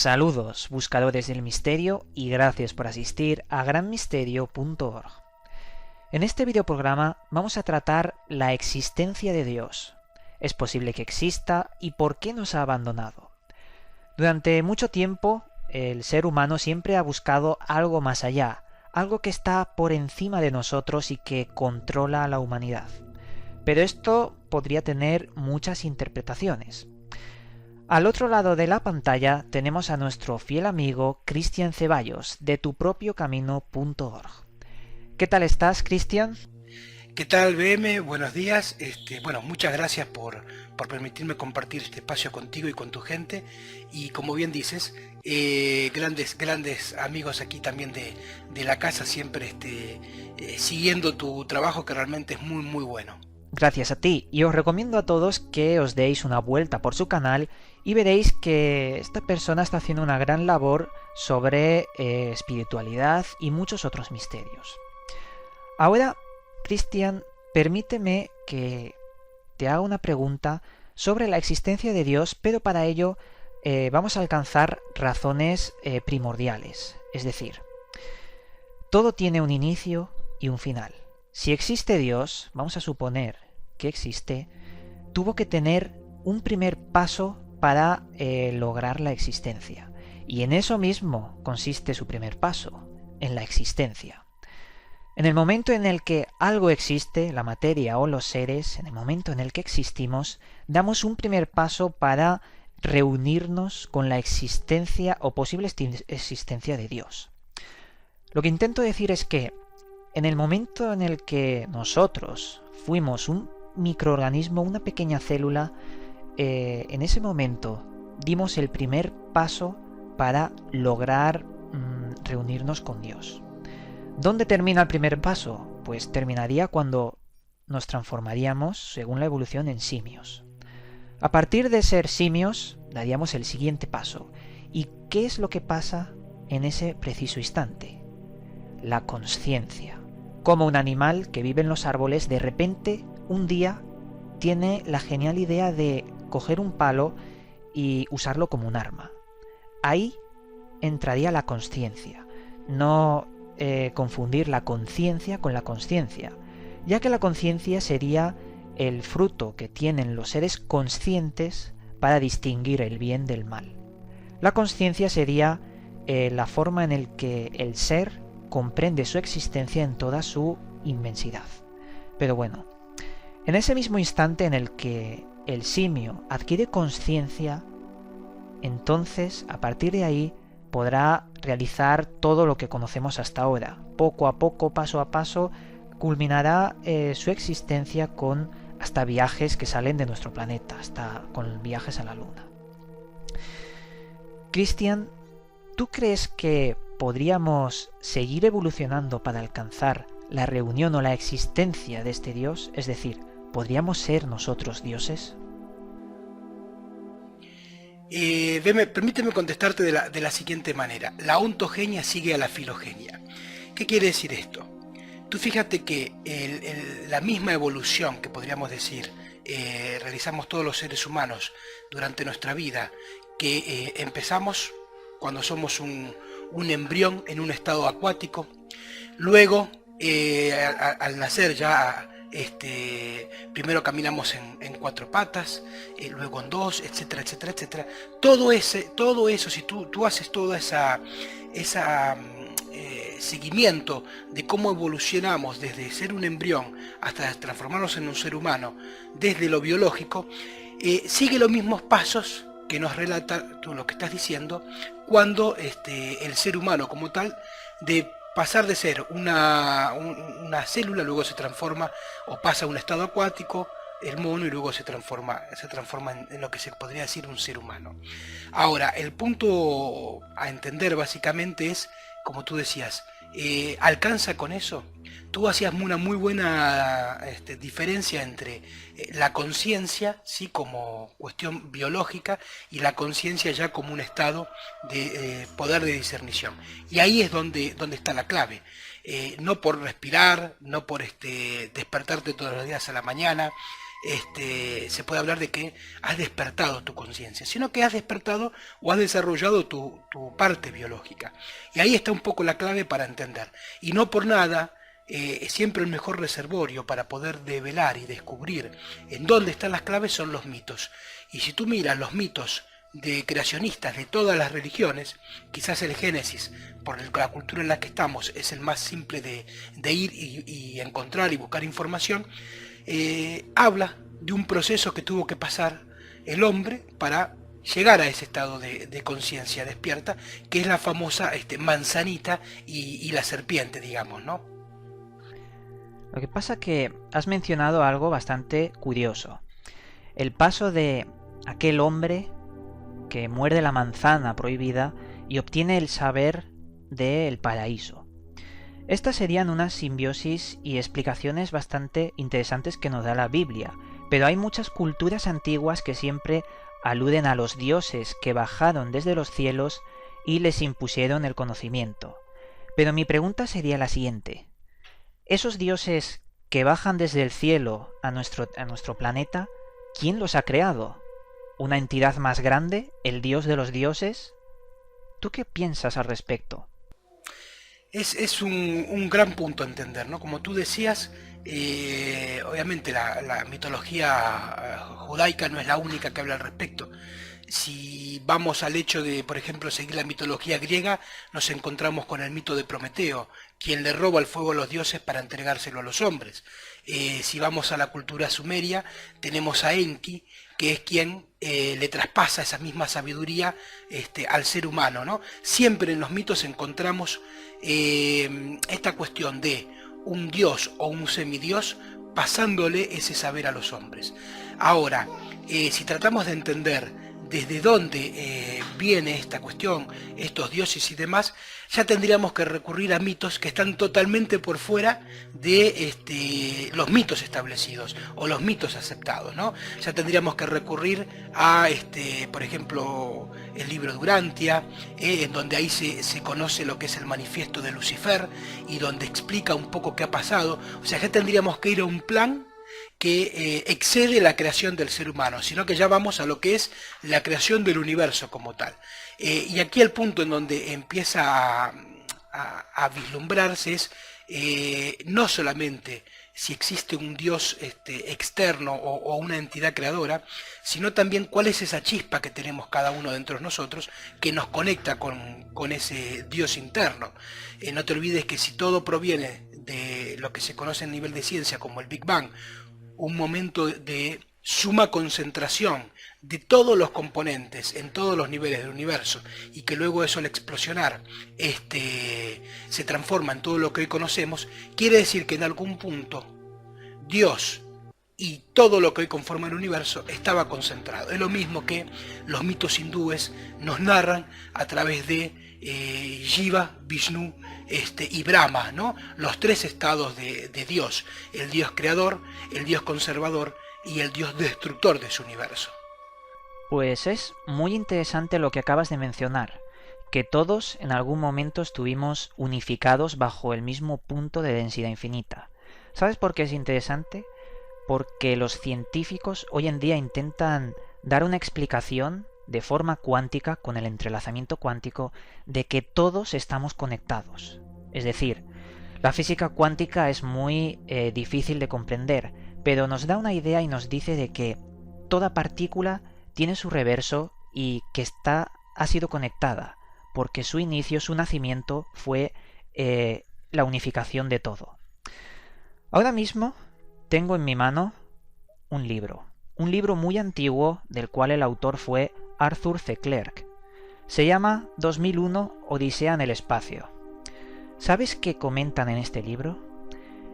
Saludos, buscadores del misterio, y gracias por asistir a granmisterio.org. En este videoprograma vamos a tratar la existencia de Dios. ¿Es posible que exista y por qué nos ha abandonado? Durante mucho tiempo, el ser humano siempre ha buscado algo más allá, algo que está por encima de nosotros y que controla a la humanidad. Pero esto podría tener muchas interpretaciones. Al otro lado de la pantalla tenemos a nuestro fiel amigo Cristian Ceballos de tupropiocamino.org. ¿Qué tal estás, Cristian? ¿Qué tal, BM? Buenos días. Muchas gracias por permitirme compartir este espacio contigo y con tu gente. Y como bien dices, grandes amigos aquí también de la casa, siempre siguiendo tu trabajo, que realmente es muy, muy bueno. Gracias a ti, y os recomiendo a todos que os deis una vuelta por su canal y veréis que esta persona está haciendo una gran labor sobre espiritualidad y muchos otros misterios. Ahora, Cristian, permíteme que te haga una pregunta sobre la existencia de Dios, pero para ello vamos a alcanzar razones primordiales. Es decir, todo tiene un inicio y un final. Si existe Dios, vamos a suponer que existe, tuvo que tener un primer paso para lograr la existencia. Y en eso mismo consiste su primer paso, en la existencia. En el momento en el que algo existe, la materia o los seres, en el momento en el que existimos, damos un primer paso para reunirnos con la existencia o posible existencia de Dios. Lo que intento decir es que en el momento en el que nosotros fuimos un microorganismo, una pequeña célula, en ese momento dimos el primer paso para lograr reunirnos con Dios. ¿Dónde termina el primer paso? Pues terminaría cuando nos transformaríamos, según la evolución, en simios. A partir de ser simios, daríamos el siguiente paso. ¿Y qué es lo que pasa en ese preciso instante? La consciencia. Como un animal que vive en los árboles, de repente, un día, tiene la genial idea de coger un palo y usarlo como un arma. Ahí entraría la consciencia. No confundir la conciencia con la consciencia, ya que la conciencia sería el fruto que tienen los seres conscientes para distinguir el bien del mal. La consciencia sería la forma en la que el ser comprende su existencia en toda su inmensidad. Pero bueno, en ese mismo instante en el que el simio adquiere conciencia, entonces, a partir de ahí, podrá realizar todo lo que conocemos hasta ahora. Poco a poco, paso a paso, culminará su existencia con hasta viajes que salen de nuestro planeta, hasta con viajes a la Luna. Cristian, ¿tú crees que podríamos seguir evolucionando para alcanzar la reunión o la existencia de este Dios? Es decir, ¿podríamos ser nosotros dioses? Permíteme contestarte de la siguiente manera. La ontogenia sigue a la filogenia. ¿Qué quiere decir esto? Tú fíjate que la misma evolución que podríamos decir realizamos todos los seres humanos durante nuestra vida, que empezamos cuando somos un embrión en un estado acuático, luego al nacer ya primero caminamos en cuatro patas, luego en dos, etcétera, etcétera, etcétera. Todo eso, si tú haces toda esa seguimiento de cómo evolucionamos desde ser un embrión hasta transformarnos en un ser humano, desde lo biológico, sigue los mismos pasos que nos relata tú lo que estás diciendo, cuando el ser humano como tal, de pasar de ser una célula, luego se transforma o pasa a un estado acuático, el mono, y luego se transforma en lo que se podría decir un ser humano. Ahora, el punto a entender básicamente es, como tú decías, ¿alcanza con eso? Tú hacías una muy buena diferencia entre la conciencia, ¿sí?, como cuestión biológica, y la conciencia ya como un estado de poder de discernición. Y ahí es donde está la clave. No por respirar, no por despertarte todos los días a la mañana, se puede hablar de que has despertado tu conciencia, sino que has despertado o has desarrollado tu parte biológica. Y ahí está un poco la clave para entender. Y no por nada, siempre el mejor reservorio para poder develar y descubrir en dónde están las claves son los mitos. Y si tú miras los mitos de creacionistas de todas las religiones, quizás el Génesis, por la cultura en la que estamos, es el más simple de ir y encontrar y buscar información, habla de un proceso que tuvo que pasar el hombre para llegar a ese estado de conciencia despierta, que es la famosa manzanita y la serpiente, digamos, ¿no? Lo que pasa que has mencionado algo bastante curioso. El paso de aquel hombre que muerde la manzana prohibida y obtiene el saber del paraíso. Estas serían unas simbiosis y explicaciones bastante interesantes que nos da la Biblia, pero hay muchas culturas antiguas que siempre aluden a los dioses que bajaron desde los cielos y les impusieron el conocimiento. Pero mi pregunta sería la siguiente: ¿esos dioses que bajan desde el cielo a nuestro planeta, quién los ha creado? ¿Una entidad más grande? ¿El dios de los dioses? ¿Tú qué piensas al respecto? Es un gran punto a entender, ¿no? Como tú decías, obviamente la mitología judaica no es la única que habla al respecto. Si vamos al hecho de, por ejemplo, seguir la mitología griega, nos encontramos con el mito de Prometeo, quien le roba el fuego a los dioses para entregárselo a los hombres. Si vamos a la cultura sumeria, tenemos a Enki, que es quien le traspasa esa misma sabiduría al ser humano, ¿no? Siempre en los mitos encontramos esta cuestión de un dios o un semidios pasándole ese saber a los hombres. Ahora, si tratamos de entender desde dónde viene esta cuestión, estos dioses y demás, ya tendríamos que recurrir a mitos que están totalmente por fuera de los mitos establecidos o los mitos aceptados, ¿no? Ya tendríamos que recurrir a, por ejemplo, el libro de Urantia, en donde ahí se conoce lo que es el manifiesto de Lucifer y donde explica un poco qué ha pasado. O sea, ya tendríamos que ir a un plan que excede la creación del ser humano, sino que ya vamos a lo que es la creación del universo como tal. Y aquí el punto en donde empieza a vislumbrarse es no solamente si existe un Dios externo o una entidad creadora, sino también cuál es esa chispa que tenemos cada uno dentro de nosotros que nos conecta con ese Dios interno. No te olvides que si todo proviene de lo que se conoce a nivel de ciencia como el Big Bang, un momento de suma concentración de todos los componentes en todos los niveles del universo, y que luego eso al explosionar se transforma en todo lo que hoy conocemos, quiere decir que en algún punto Dios y todo lo que hoy conforma el universo estaba concentrado. Es lo mismo que los mitos hindúes nos narran a través de Shiva, Vishnu y Brahma, ¿no? Los tres estados de Dios: el Dios creador, el Dios conservador y el Dios destructor de su universo. Pues es muy interesante lo que acabas de mencionar, que todos en algún momento estuvimos unificados bajo el mismo punto de densidad infinita. ¿Sabes por qué es interesante? Porque los científicos hoy en día intentan dar una explicación de forma cuántica, con el entrelazamiento cuántico, de que todos estamos conectados. Es decir, la física cuántica es muy difícil de comprender, pero nos da una idea y nos dice de que toda partícula tiene su reverso y que ha sido conectada, porque su inicio, su nacimiento fue la unificación de todo. Ahora mismo tengo en mi mano un libro muy antiguo del cual el autor fue Arthur C. Clarke. Se llama 2001 Odisea en el espacio. ¿Sabes qué comentan en este libro?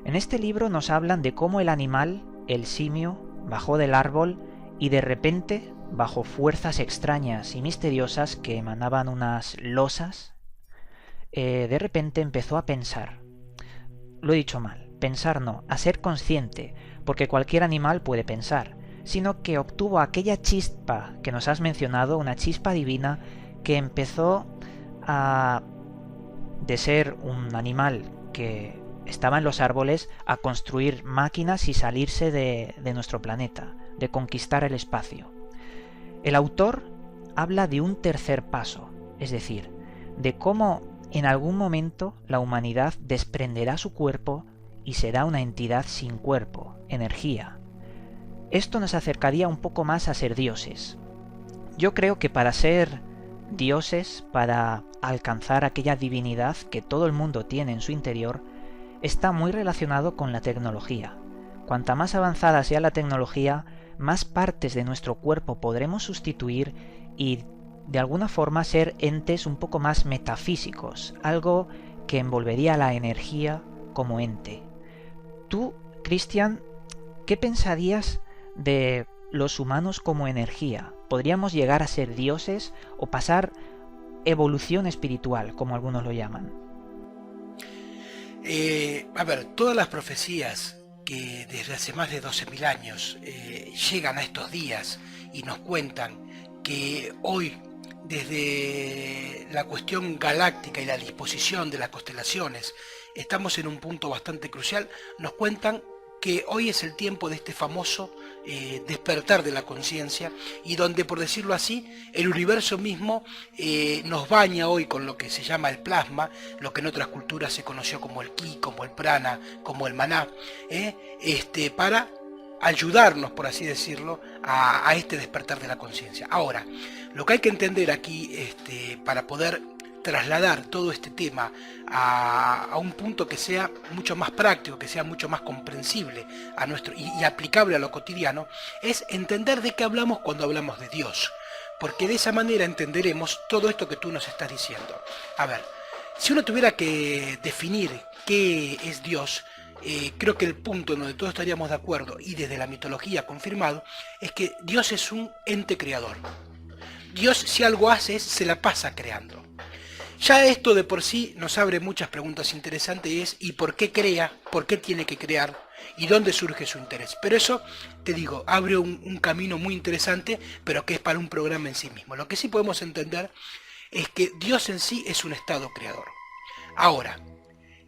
En este libro nos hablan de cómo el animal, el simio, bajó del árbol y de repente, bajo fuerzas extrañas y misteriosas que emanaban unas losas, de repente empezó a pensar. Lo he dicho mal, pensar no, a ser consciente, porque cualquier animal puede pensar, sino que obtuvo aquella chispa que nos has mencionado, una chispa divina que empezó de ser un animal que estaban los árboles a construir máquinas y salirse de nuestro planeta, de conquistar el espacio. El autor habla de un tercer paso, es decir, de cómo en algún momento la humanidad desprenderá su cuerpo y será una entidad sin cuerpo, energía. Esto nos acercaría un poco más a ser dioses. Yo creo que para ser dioses, para alcanzar aquella divinidad que todo el mundo tiene en su interior, está muy relacionado con la tecnología. Cuanta más avanzada sea la tecnología, más partes de nuestro cuerpo podremos sustituir y de alguna forma ser entes un poco más metafísicos, algo que envolvería a la energía como ente. Tú, Cristian, ¿qué pensarías de los humanos como energía? ¿Podríamos llegar a ser dioses o pasar evolución espiritual, como algunos lo llaman? Todas las profecías que desde hace más de 12.000 años llegan a estos días y nos cuentan que hoy, desde la cuestión galáctica y la disposición de las constelaciones, estamos en un punto bastante crucial, nos cuentan que hoy es el tiempo de este famoso despertar de la conciencia, y donde, por decirlo así, el universo mismo nos baña hoy con lo que se llama el plasma, lo que en otras culturas se conoció como el ki, como el prana, como el maná, para ayudarnos, por así decirlo, a este despertar de la conciencia. Ahora, lo que hay que entender aquí, para poder trasladar todo este tema a un punto que sea mucho más práctico, que sea mucho más comprensible a nuestro y aplicable a lo cotidiano, es entender de qué hablamos cuando hablamos de Dios, porque de esa manera entenderemos todo esto que tú nos estás diciendo. A ver, si uno tuviera que definir qué es Dios, creo que el punto en donde todos estaríamos de acuerdo, y desde la mitología confirmado, es que Dios es un ente creador. Dios, si algo hace, se la pasa creando. Ya esto de por sí nos abre muchas preguntas interesantes, ¿y por qué crea? ¿Por qué tiene que crear? ¿Y dónde surge su interés? Pero eso, te digo, abre un camino muy interesante, pero que es para un programa en sí mismo. Lo que sí podemos entender es que Dios en sí es un estado creador. Ahora,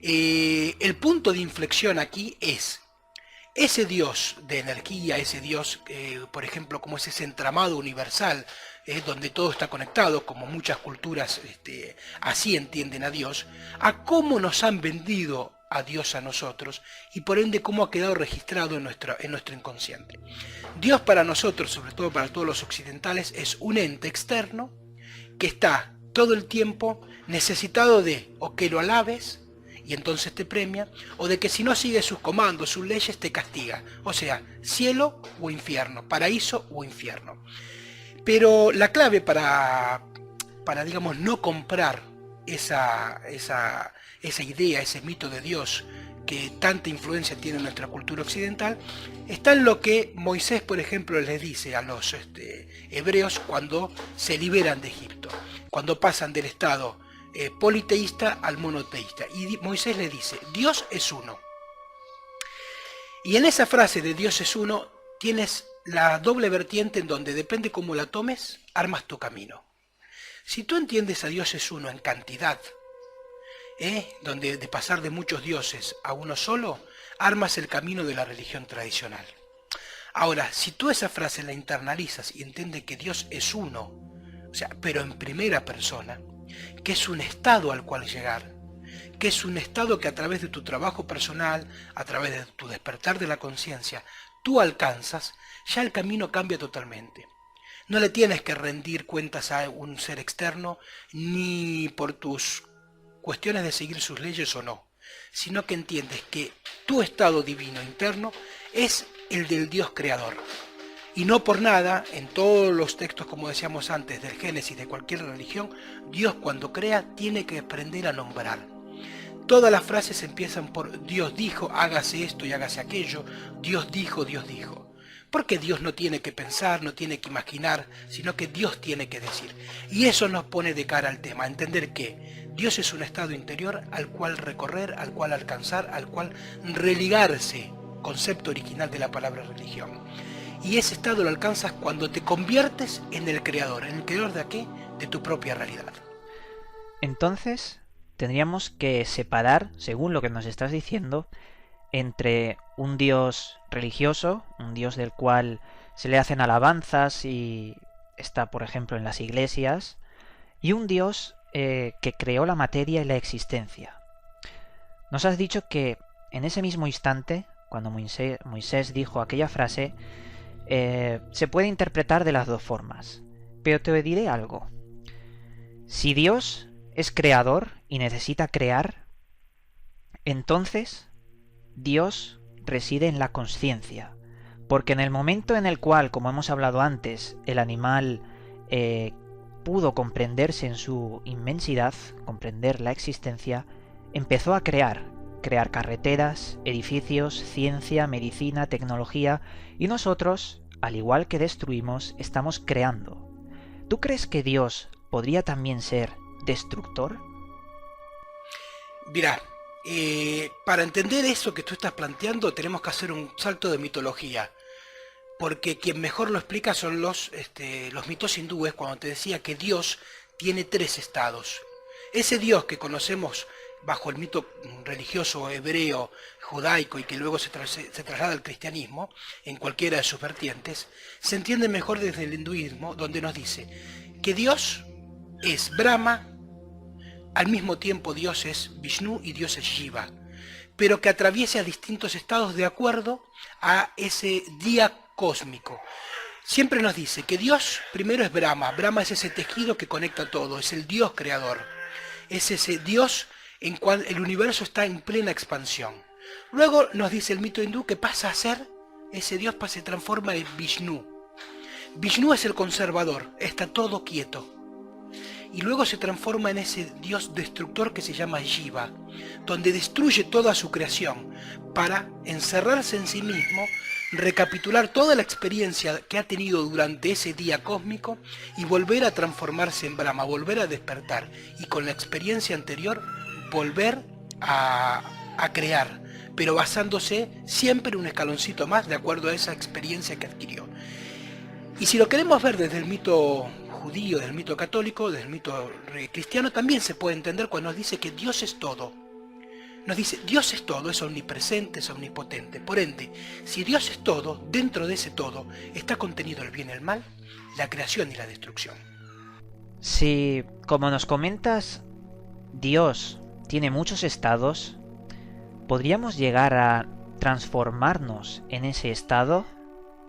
el punto de inflexión aquí es ese Dios de energía, ese Dios, por ejemplo, como es ese entramado universal, donde todo está conectado, como muchas culturas así entienden a Dios, a cómo nos han vendido a Dios a nosotros, y por ende cómo ha quedado registrado en nuestro inconsciente. Dios para nosotros, sobre todo para todos los occidentales, es un ente externo que está todo el tiempo necesitado de o que lo alabes y entonces te premia, o de que si no sigues sus comandos, sus leyes, te castiga. O sea, cielo o infierno, paraíso o infierno. Pero la clave para digamos, no comprar esa idea, ese mito de Dios que tanta influencia tiene en nuestra cultura occidental, está en lo que Moisés, por ejemplo, les dice a los hebreos cuando se liberan de Egipto, cuando pasan del estado politeísta al monoteísta. Y Moisés le dice, Dios es uno. Y en esa frase de Dios es uno, tienes la doble vertiente en donde depende cómo la tomes, armas tu camino. Si tú entiendes a Dios es uno en cantidad, donde de pasar de muchos dioses a uno solo, armas el camino de la religión tradicional. Ahora, si tú esa frase la internalizas y entiendes que Dios es uno, o sea, pero en primera persona, que es un estado al cual llegar, que es un estado que a través de tu trabajo personal, a través de tu despertar de la conciencia, tú alcanzas, ya el camino cambia totalmente. No le tienes que rendir cuentas a un ser externo, ni por tus cuestiones de seguir sus leyes o no, sino que entiendes que tu estado divino interno es el del Dios creador. Y no por nada, en todos los textos, como decíamos antes, del Génesis de cualquier religión, Dios cuando crea tiene que aprender a nombrar. Todas las frases empiezan por Dios dijo, hágase esto y hágase aquello, Dios dijo, Dios dijo. Porque Dios no tiene que pensar, no tiene que imaginar, sino que Dios tiene que decir. Y eso nos pone de cara al tema, a entender que Dios es un estado interior al cual recorrer, al cual alcanzar, al cual religarse, concepto original de la palabra religión. Y ese estado lo alcanzas cuando te conviertes en el creador. ¿En el creador de qué? De tu propia realidad. Entonces, tendríamos que separar, según lo que nos estás diciendo, entre un Dios religioso, un Dios del cual se le hacen alabanzas y está, por ejemplo, en las iglesias, y un Dios que creó la materia y la existencia. Nos has dicho que en ese mismo instante, cuando Moisés dijo aquella frase, se puede interpretar de las dos formas. Pero te diré algo. Si Dios es creador y necesita crear, entonces Dios reside en la consciencia. Porque en el momento en el cual, como hemos hablado antes, el animal pudo comprenderse en su inmensidad, comprender la existencia, empezó a crear carreteras, edificios, ciencia, medicina, tecnología, y nosotros, al igual que destruimos, estamos creando. ¿Tú crees que Dios podría también ser destructor? Mirá, para entender eso que tú estás planteando tenemos que hacer un salto de mitología, porque quien mejor lo explica son los mitos hindúes, cuando te decía que Dios tiene tres estados. Ese Dios que conocemos bajo el mito religioso hebreo, judaico y que luego se traslada al cristianismo, en cualquiera de sus vertientes, se entiende mejor desde el hinduismo, donde nos dice que Dios es Brahma, al mismo tiempo Dios es Vishnu y Dios es Shiva, pero que atraviesa distintos estados de acuerdo a ese día cósmico. Siempre nos dice que Dios primero es Brahma. Brahma es ese tejido que conecta todo, es el Dios creador. Es ese Dios en cual el universo está en plena expansión. Luego nos dice el mito hindú que pasa a ser, ese Dios se transforma en Vishnu. Vishnu es el conservador, está todo quieto. Y luego se transforma en ese Dios destructor que se llama Shiva, donde destruye toda su creación para encerrarse en sí mismo, recapitular toda la experiencia que ha tenido durante ese día cósmico y volver a transformarse en Brahma, volver a despertar y con la experiencia anterior volver a crear, pero basándose siempre un escaloncito más de acuerdo a esa experiencia que adquirió. Y si lo queremos ver desde el mito judío, del mito católico, del mito cristiano, también se puede entender cuando nos dice que Dios es todo. Nos dice, Dios es todo, es omnipresente, es omnipotente. Por ende, si Dios es todo, dentro de ese todo está contenido el bien y el mal, la creación y la destrucción. Si, como nos comentas, Dios tiene muchos estados, ¿podríamos llegar a transformarnos en ese estado?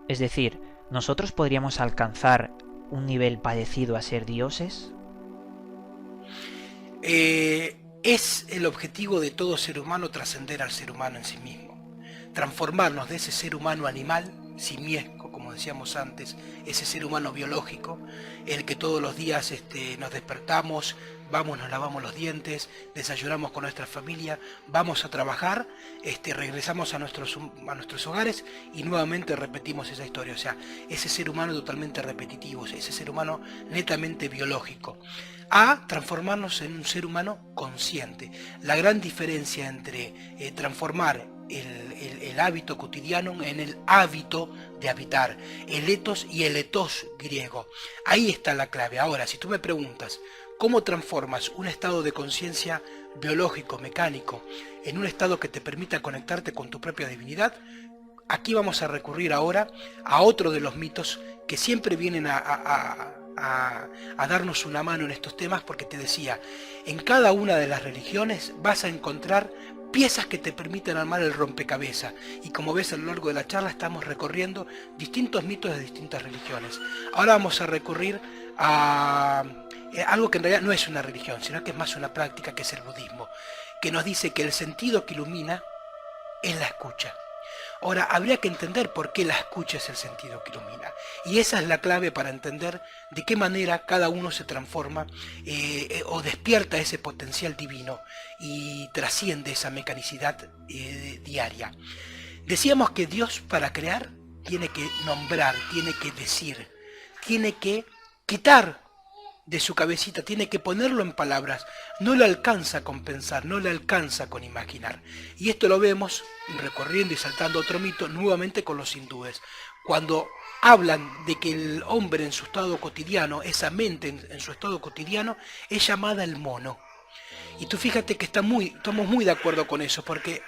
Es decir, ¿nosotros podríamos alcanzar un nivel parecido a ser dioses? Es el objetivo de todo ser humano trascender al ser humano en sí mismo, transformarnos de ese ser humano animal, simiesco, como decíamos antes, ese ser humano biológico, el que todos los días nos despertamos, vamos, nos lavamos los dientes, desayunamos con nuestra familia, vamos a trabajar, regresamos a nuestros hogares y nuevamente repetimos esa historia. O sea, ese ser humano totalmente repetitivo, ese ser humano netamente biológico, a transformarnos en un ser humano consciente. La gran diferencia entre transformar el hábito cotidiano en el hábito de habitar, el ethos y el ethos griego. Ahí está la clave. Ahora, si tú me preguntas, ¿cómo transformas un estado de conciencia biológico, mecánico, en un estado que te permita conectarte con tu propia divinidad? Aquí vamos a recurrir ahora a otro de los mitos que siempre vienen a darnos una mano en estos temas, porque te decía, en cada una de las religiones vas a encontrar piezas que te permiten armar el rompecabezas, y como ves a lo largo de la charla estamos recorriendo distintos mitos de distintas religiones. Ahora vamos a recurrir a algo que en realidad no es una religión, sino que es más una práctica, que es el budismo, que nos dice que el sentido que ilumina es la escucha. Ahora, habría que entender por qué la escucha es el sentido que ilumina. Y esa es la clave para entender de qué manera cada uno se transforma o despierta ese potencial divino y trasciende esa mecanicidad diaria. Decíamos que Dios, para crear, tiene que nombrar, tiene que decir, tiene que quitar de su cabecita, tiene que ponerlo en palabras, no le alcanza con pensar, no le alcanza con imaginar. Y esto lo vemos recorriendo y saltando otro mito nuevamente con los hindúes, cuando hablan de que el hombre en su estado cotidiano, esa mente en su estado cotidiano, es llamada el mono. Y tú fíjate que estamos muy de acuerdo con eso, porque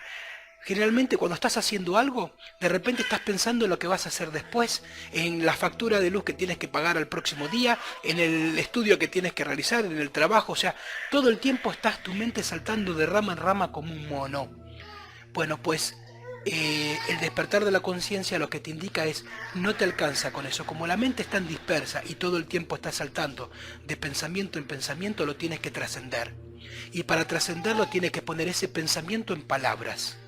generalmente cuando estás haciendo algo, de repente estás pensando en lo que vas a hacer después, en la factura de luz que tienes que pagar al próximo día, en el estudio que tienes que realizar, en el trabajo, o sea, todo el tiempo estás tu mente saltando de rama en rama como un mono. Bueno, pues el despertar de la conciencia lo que te indica es no te alcanza con eso. Como la mente es tan dispersa y todo el tiempo está saltando de pensamiento en pensamiento, lo tienes que trascender. Y para trascenderlo tienes que poner ese pensamiento en palabras.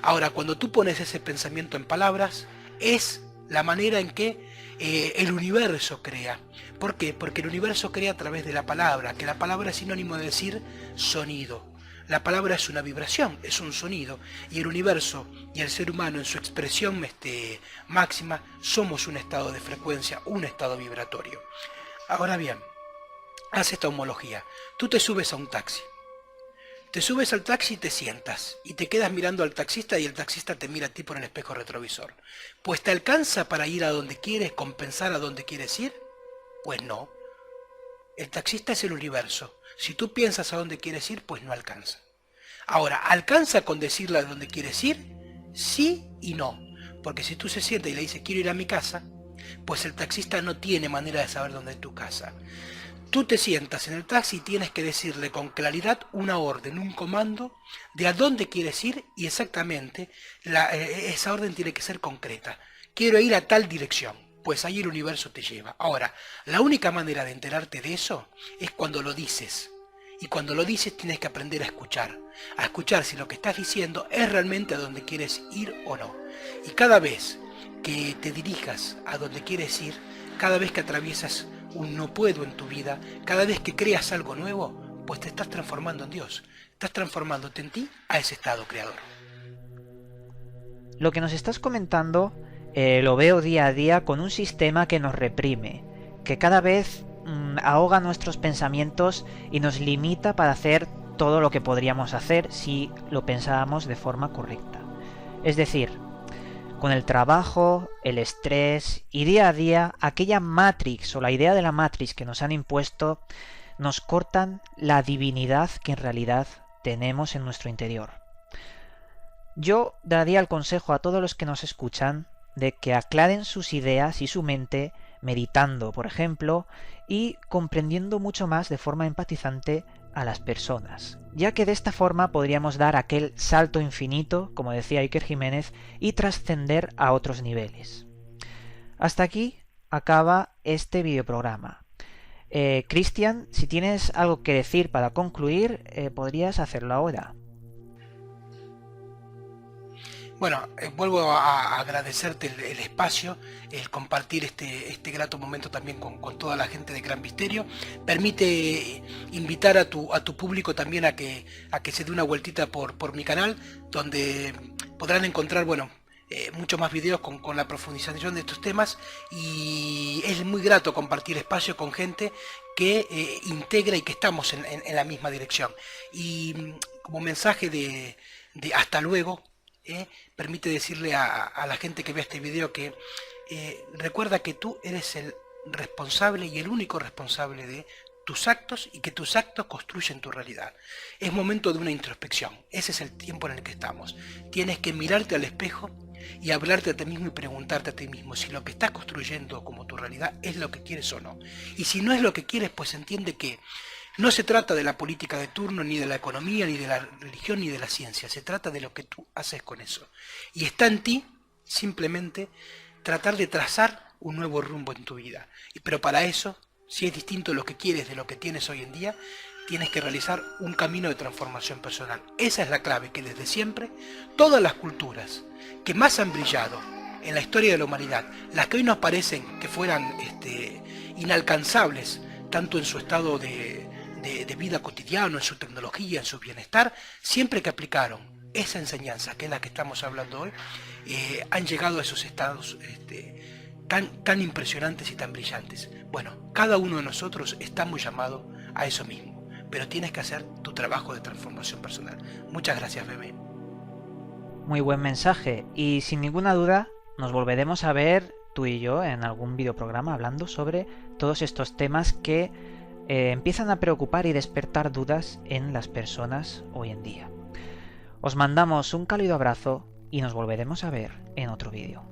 Ahora, cuando tú pones ese pensamiento en palabras, es la manera en que el universo crea. ¿Por qué? Porque el universo crea a través de la palabra, que la palabra es sinónimo de decir sonido. La palabra es una vibración, es un sonido, y el universo y el ser humano en su expresión máxima somos un estado de frecuencia, un estado vibratorio. Ahora bien, haz esta homología. Tú te subes a un taxi. Te subes al taxi y te sientas, y te quedas mirando al taxista y el taxista te mira a ti por el espejo retrovisor. Pues ¿te alcanza para ir a donde quieres, compensar a donde quieres ir? Pues no. El taxista es el universo. Si tú piensas a dónde quieres ir, pues no alcanza. Ahora, ¿alcanza con decirle a dónde quieres ir? Sí y no. Porque si tú se sienta y le dices quiero ir a mi casa, pues el taxista no tiene manera de saber dónde es tu casa. Tú te sientas en el taxi y tienes que decirle con claridad una orden, un comando de a dónde quieres ir y exactamente esa orden tiene que ser concreta. Quiero ir a tal dirección, pues ahí el universo te lleva. Ahora, la única manera de enterarte de eso es cuando lo dices. Y cuando lo dices tienes que aprender a escuchar si lo que estás diciendo es realmente a donde quieres ir o no. Y cada vez que te dirijas a donde quieres ir, cada vez que atraviesas un no puedo en tu vida, cada vez que creas algo nuevo, pues te estás transformando en Dios, estás transformándote en ti a ese estado creador. Lo que nos estás comentando lo veo día a día con un sistema que nos reprime, que cada vez ahoga nuestros pensamientos y nos limita para hacer todo lo que podríamos hacer si lo pensábamos de forma correcta. Es decir, con el trabajo, el estrés y día a día, aquella Matrix o la idea de la Matrix que nos han impuesto, nos cortan la divinidad que en realidad tenemos en nuestro interior. Yo daría el consejo a todos los que nos escuchan de que aclaren sus ideas y su mente meditando, por ejemplo, y comprendiendo mucho más de forma empatizante a las personas, ya que de esta forma podríamos dar aquel salto infinito, como decía Iker Jiménez, y trascender a otros niveles. Hasta aquí acaba este videoprograma. Cristian, si tienes algo que decir para concluir, podrías hacerlo ahora. Bueno, vuelvo a agradecerte el espacio, el compartir este grato momento también con toda la gente de Gran Misterio. Permite invitar a tu público también a que se dé una vueltita por mi canal, donde podrán encontrar, muchos más videos con la profundización de estos temas, y es muy grato compartir espacio con gente que integra y que estamos en la misma dirección. Y como mensaje de hasta luego, permite decirle a la gente que ve este video que recuerda que tú eres el responsable y el único responsable de tus actos y que tus actos construyen tu realidad. Es momento de una introspección, ese es el tiempo en el que estamos. Tienes que mirarte al espejo y hablarte a ti mismo y preguntarte a ti mismo si lo que estás construyendo como tu realidad es lo que quieres o no. Y si no es lo que quieres, pues entiende que no se trata de la política de turno, ni de la economía, ni de la religión, ni de la ciencia. Se trata de lo que tú haces con eso. Y está en ti simplemente tratar de trazar un nuevo rumbo en tu vida. Pero para eso, si es distinto lo que quieres de lo que tienes hoy en día, tienes que realizar un camino de transformación personal. Esa es la clave que desde siempre todas las culturas que más han brillado en la historia de la humanidad, las que hoy nos parecen que fueran inalcanzables, tanto en su estado de vida cotidiano, en su tecnología, en su bienestar, siempre que aplicaron esa enseñanza, que es la que estamos hablando hoy, han llegado a esos estados tan impresionantes y tan brillantes. Bueno, cada uno de nosotros estamos llamados a eso mismo, pero tienes que hacer tu trabajo de transformación personal. Muchas gracias, bebé. Muy buen mensaje, y sin ninguna duda nos volveremos a ver tú y yo en algún videoprograma hablando sobre todos estos temas que empiezan a preocupar y despertar dudas en las personas hoy en día. Os mandamos un cálido abrazo y nos volveremos a ver en otro vídeo.